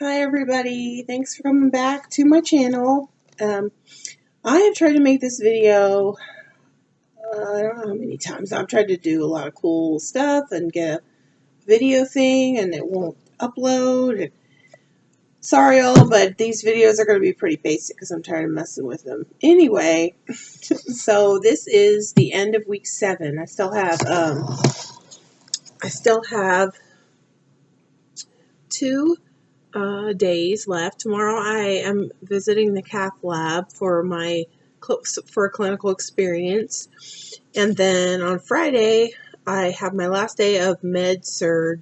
Hi everybody, thanks for coming back to my channel. I have tried to make this video, I don't know how many times. I've tried to do a lot of cool stuff and get a video thing and it won't upload. Sorry all, but these videos are going to be pretty basic because I'm tired of messing with them. Anyway, so this is the end of week 7. I still have 2 days left. Tomorrow I am visiting the cath lab for a clinical experience, and then on Friday I have my last day of mental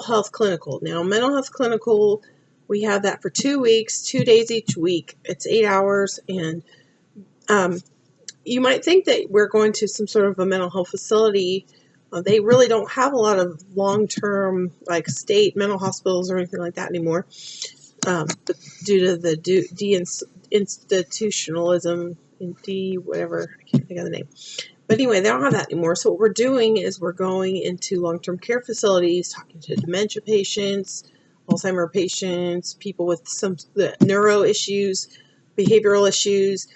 health clinical. Now mental health clinical, we have that for 2 weeks, 2 days each week. It's 8 hours, and you might think that we're going to some sort of a mental health facility. They really don't have a lot of long-term, like state mental hospitals or anything like that anymore, but due to the deinstitutionalism, whatever, I can't think of the name. But anyway, they don't have that anymore. So what we're doing is we're going into long-term care facilities, talking to dementia patients, Alzheimer patients, people with some neuro issues, behavioral issues,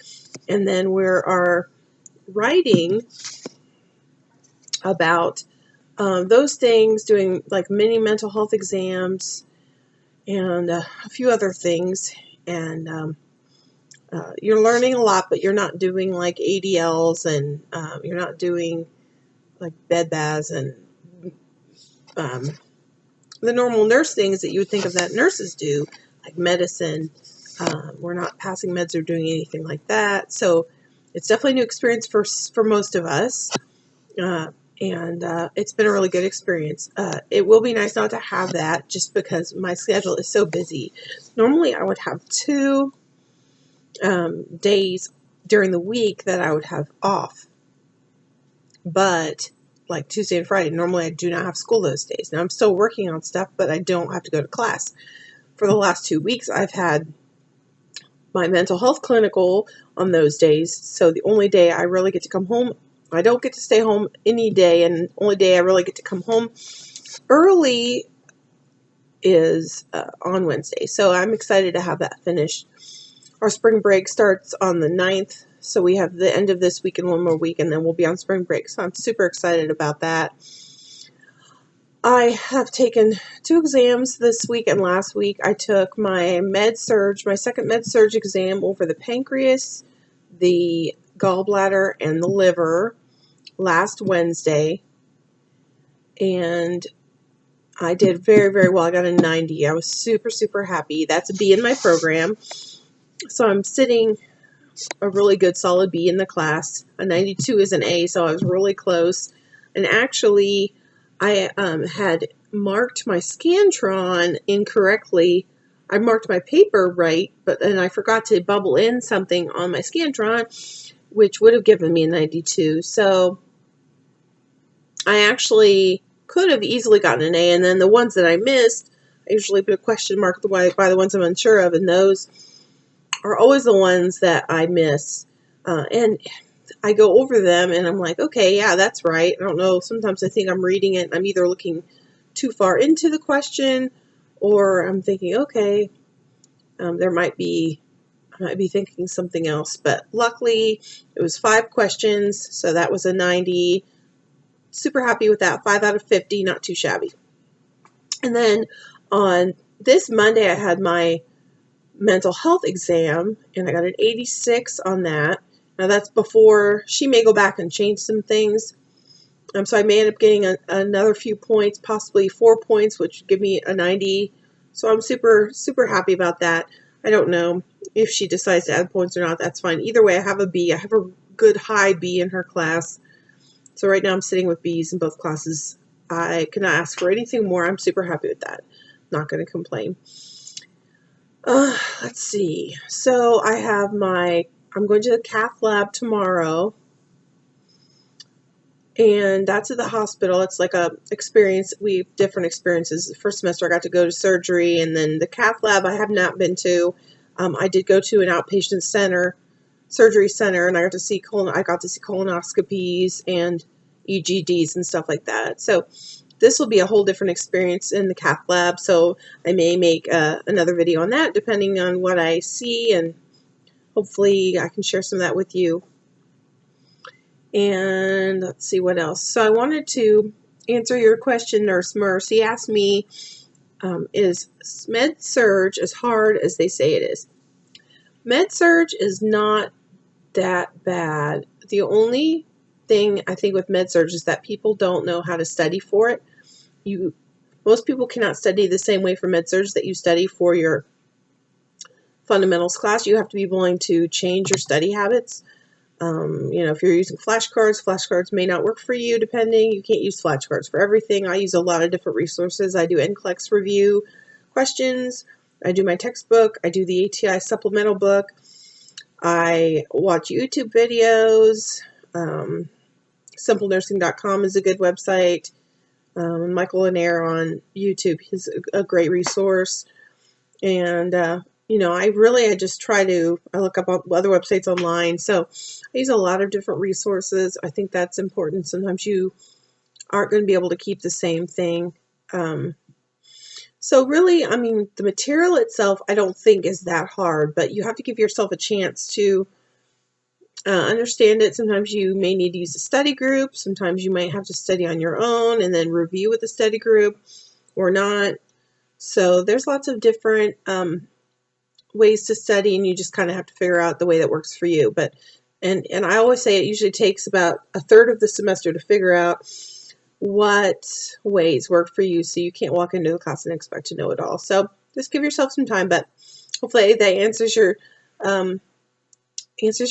and then we are writing about those things, doing like mini mental health exams and a few other things. And you're learning a lot, but you're not doing like ADLs, and you're not doing like bed baths and the normal nurse things that you would think of that nurses do, like medicine. We're not passing meds or doing anything like that. So it's definitely a new experience for most of us. And it's been a really good experience. It will be nice not to have that, just because my schedule is so busy. Normally I would have 2 days during the week that I would have off, but like Tuesday and Friday, normally I do not have school those days. Now I'm still working on stuff, but I don't have to go to class. For the last 2 weeks I've had my mental health clinical on those days, so the only day I really get to come home, I don't get to stay home any day, and the only day I really get to come home early is on Wednesday. So I'm excited to have that finished. Our spring break starts on the 9th, so we have the end of this week and 1 more week, and then we'll be on spring break. So I'm super excited about that. I have taken 2 exams this week, and last week I took my second med-surg exam over the pancreas, the gallbladder, and the liver last Wednesday, and I did very, very well. I got a 90. I was super, super happy. That's a B in my program, so I'm sitting a really good solid B in the class. A 92 is an A, so I was really close. And actually, I had marked my Scantron incorrectly. I marked my paper right, but then I forgot to bubble in something on my Scantron, which would have given me a 92. So I actually could have easily gotten an A, and then the ones that I missed, I usually put a question mark by the ones I'm unsure of, and those are always the ones that I miss. And I go over them, and I'm like, okay, yeah, that's right. I don't know. Sometimes I think I'm reading it, and I'm either looking too far into the question, or I'm thinking, okay, I might be thinking something else. But luckily, it was 5 questions, so that was a 90. Super happy with that. 5 out of 50, not too shabby. And then on this Monday, I had my mental health exam, and I got an 86 on that. Now that's before she may go back and change some things. So I may end up getting another few points, possibly 4 points, which would give me a 90. So I'm super, super happy about that. I don't know if she decides to add points or not. That's fine. Either way, I have a B. I have a good high B in her class. So right now I'm sitting with B's in both classes. I cannot ask for anything more. I'm super happy with that. Not going to complain. Let's see. So I'm going to the cath lab tomorrow, and that's at the hospital. It's like a experience. We have different experiences. The first semester I got to go to surgery, and then the cath lab I have not been to. I did go to an outpatient surgery center, and I got to see colonoscopies and EGDs and stuff like that. So this will be a whole different experience in the cath lab, so I may make another video on that depending on what I see, and hopefully I can share some of that with you. And let's see what else. So I wanted to answer your question, Nurse Mercy asked me, is Med-Surg as hard as they say it is? Med-Surg is not that bad. The only thing I think with Med-Surg is that people don't know how to study for it. Most people cannot study the same way for Med-Surg that you study for your fundamentals class. You have to be willing to change your study habits. If you're using flashcards may not work for you depending. You can't use flashcards for everything. I use a lot of different resources. I do NCLEX review questions. I do my textbook. I do the ATI supplemental book. I watch YouTube videos. SimpleNursing.com is a good website. Michael Lanier on YouTube, he's a great resource. And I just try to, I look up other websites online. So I use a lot of different resources. I think that's important. Sometimes you aren't going to be able to keep the same thing. So really, the material itself, I don't think is that hard, but you have to give yourself a chance to understand it. Sometimes you may need to use a study group. Sometimes you might have to study on your own and then review with the study group or not. So there's lots of different ways to study, and you just kind of have to figure out the way that works for you. But and I always say it usually takes about a third of the semester to figure out what ways work for you, so you can't walk into the class and expect to know it all. So just give yourself some time, but hopefully that answers your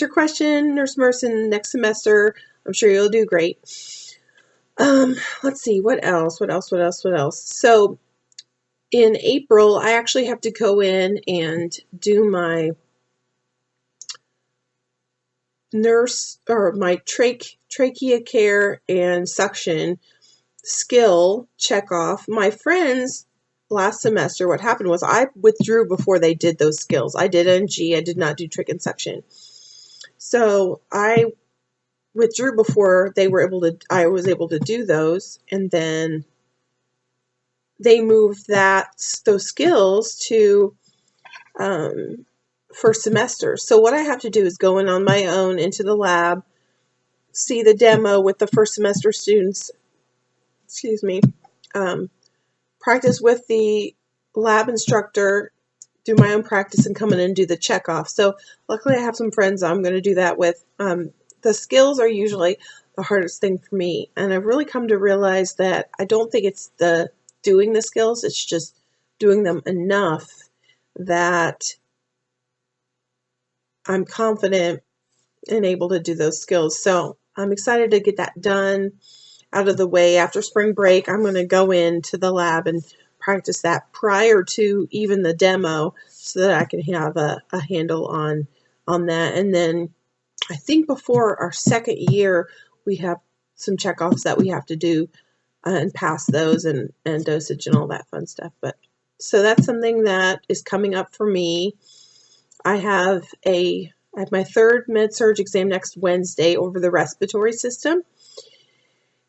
question, Nurse Merson. Next semester, I'm sure you'll do great. Let's see, what else? So in April, I actually have to go in and do my nurse or my trachea care and suction skill check off. My friends last semester, what happened was I withdrew before they did those skills. I did NG, I did not do trach and suction. So I withdrew before I was able to do those, and then they moved those skills to first semester. So what I have to do is go in on my own into the lab, see the demo with the first semester students, practice with the lab instructor, do my own practice, and come in and do the check off. So luckily I have some friends I'm going to do that with. The skills are usually the hardest thing for me, and I've really come to realize that I don't think it's the doing the skills, it's just doing them enough that I'm confident and able to do those skills. So I'm excited to get that done, out of the way. After spring break, I'm going to go into the lab and practice that prior to even the demo, so that I can have a handle on that. And then I think before our second year, we have some checkoffs that we have to do and pass those, and dosage and all that fun stuff. But so that's something that is coming up for me. I have my third Med-Surg exam next Wednesday over the respiratory system.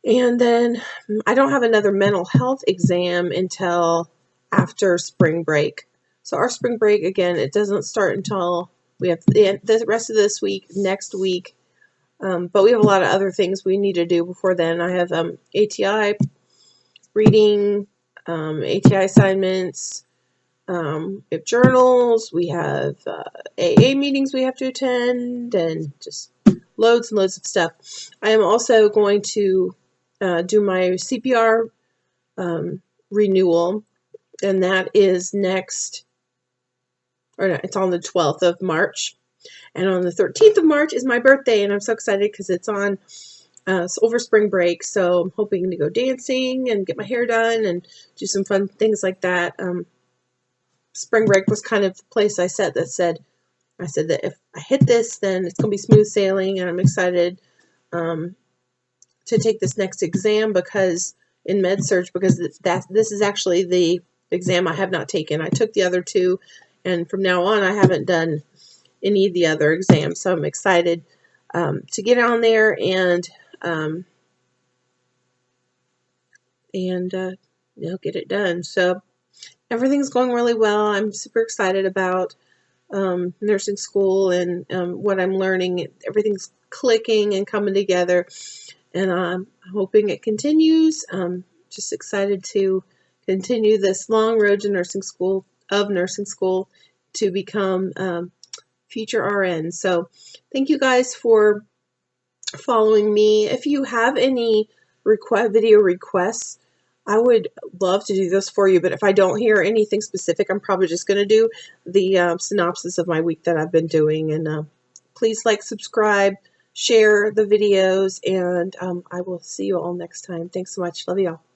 And then I don't have another mental health exam until after spring break. So our spring break, again, it doesn't start until we have the rest of this week, next week. But we have a lot of other things we need to do before then. I have ATI reading, ATI assignments, we have journals, we have AA meetings we have to attend, and just loads and loads of stuff. I am also going to do my CPR renewal, and that is it's on the 12th of March. And on the 13th of March is my birthday, and I'm so excited because it's on over spring break. So I'm hoping to go dancing and get my hair done and do some fun things like that. Spring break was kind of the place I said that if I hit this, then it's going to be smooth sailing, and I'm excited to take this next exam because in Med-Surg, because this is actually the exam I have not taken. I took the other two, and from now on I haven't done any of the other exams. So I'm excited to get on there and and get it done. So everything's going really well. I'm super excited about nursing school and what I'm learning. Everything's clicking and coming together, and I'm hoping it continues. Just excited to continue this long road to nursing school, to become future RN. So thank you guys for following me. If you have any video requests, I would love to do this for you, but if I don't hear anything specific, I'm probably just going to do the synopsis of my week that I've been doing. And please like, subscribe, share the videos, and I will see you all next time. Thanks so much. Love you all.